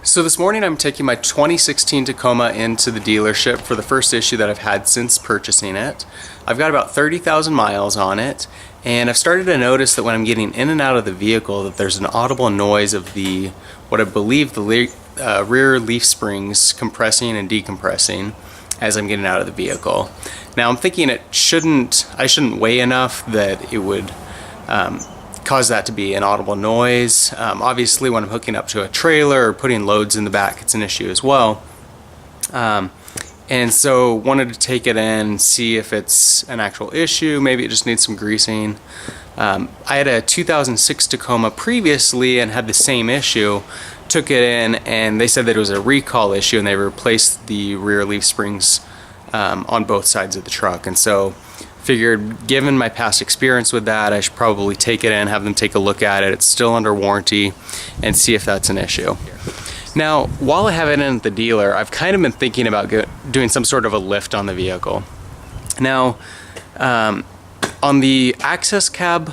So this morning I'm taking my 2016 Tacoma into the dealership for the first issue that I've had since purchasing it. I've got about 30,000 miles on it, and I've started to notice that when I'm getting in and out of the vehicle that there's an audible noise of what I believe the rear leaf springs compressing and decompressing as I'm getting out of the vehicle. Now I'm thinking I shouldn't weigh enough that it would cause that to be an audible noise. Obviously when I'm hooking up to a trailer or putting loads in the back, it's an issue as well. And so wanted to take it in, see if it's an actual issue. Maybe it just needs some greasing. I had a 2006 Tacoma previously and had the same issue. Took it in and they said that it was a recall issue and they replaced the rear leaf springs on both sides of the truck. And so figured, given my past experience with that, I should probably take it in, have them take a look at it. It's still under warranty, and see if that's an issue. Now, while I have it in at the dealer, I've kind of been thinking about doing some sort of a lift on the vehicle. Now, on the access cab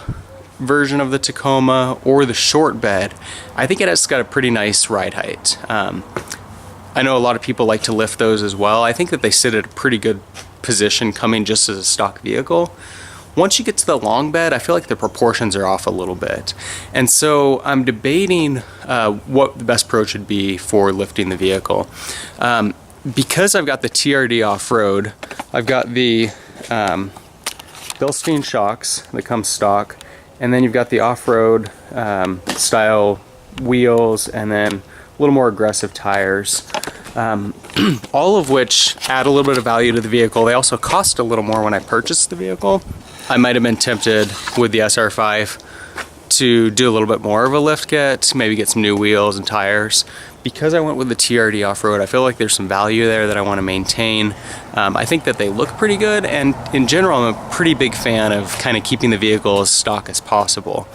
version of the Tacoma or the short bed, I think it's got a pretty nice ride height. I know a lot of people like to lift those as well. I think that they sit at a pretty good position coming just as a stock vehicle. Once you get to the long bed, I feel like the proportions are off a little bit. And so I'm debating what the best approach would be for lifting the vehicle. Because I've got the TRD off-road, I've got the Bilstein shocks that come stock, and then you've got the off-road style wheels, and then a little more aggressive tires. All of which add a little bit of value to the vehicle. They also cost a little more when I purchased the vehicle. I might have been tempted with the SR5 to do a little bit more of a lift kit, maybe get some new wheels and tires. Because I went with the TRD off-road, I feel like there's some value there that I want to maintain. I think that they look pretty good, and in general I'm a pretty big fan of kind of keeping the vehicle as stock as possible.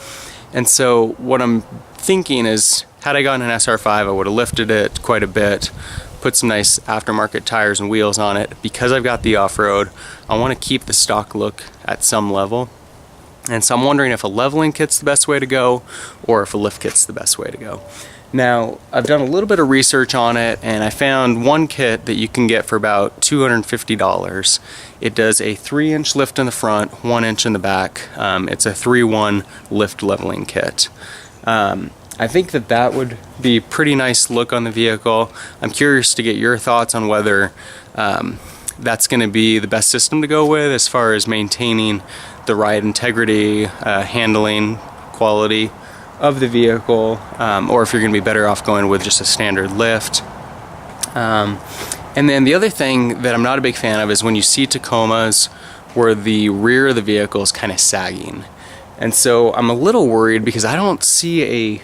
And so what I'm thinking is, had I gotten an SR5, I would have lifted it quite a bit, put some nice aftermarket tires and wheels on it. Because I've got the off-road, I want to keep the stock look at some level. And so I'm wondering if a leveling kit's the best way to go, or if a lift kit's the best way to go. Now, I've done a little bit of research on it, and I found one kit that you can get for about $250. It does a 3-inch lift in the front, 1 inch in the back. It's a 3-1 lift leveling kit. I think that would be a pretty nice look on the vehicle. I'm curious to get your thoughts on whether that's going to be the best system to go with as far as maintaining the ride integrity, handling quality of the vehicle, or if you're going to be better off going with just a standard lift. And then the other thing that I'm not a big fan of is when you see Tacomas where the rear of the vehicle is kind of sagging. And so I'm a little worried because I don't see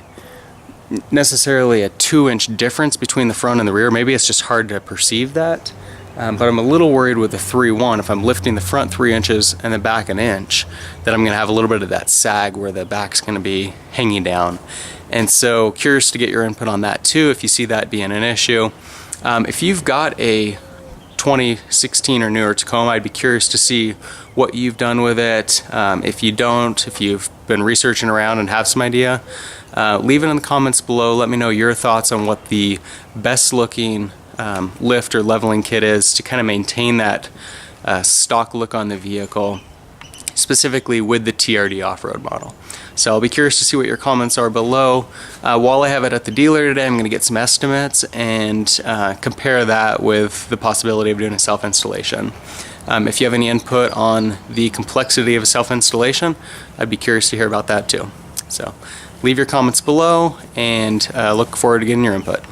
necessarily a 2-inch difference between the front and the rear. Maybe it's just hard to perceive that. But I'm a little worried with the 3-1, if I'm lifting the front 3 inches and the back 1 inch, that I'm going to have a little bit of that sag where the back's going to be hanging down. And so curious to get your input on that too, if you see that being an issue. If you've got a 2016 or newer Tacoma, I'd be curious to see what you've done with it. If you don't, if you've been researching around and have some idea, leave it in the comments below. Let me know your thoughts on what the best looking lift or leveling kit is to kind of maintain that stock look on the vehicle, specifically with the TRD off-road model. So I'll be curious to see what your comments are below. While I have it at the dealer today, I'm going to get some estimates and compare that with the possibility of doing a self-installation. If you have any input on the complexity of a self-installation, I'd be curious to hear about that too. So leave your comments below, and look forward to getting your input.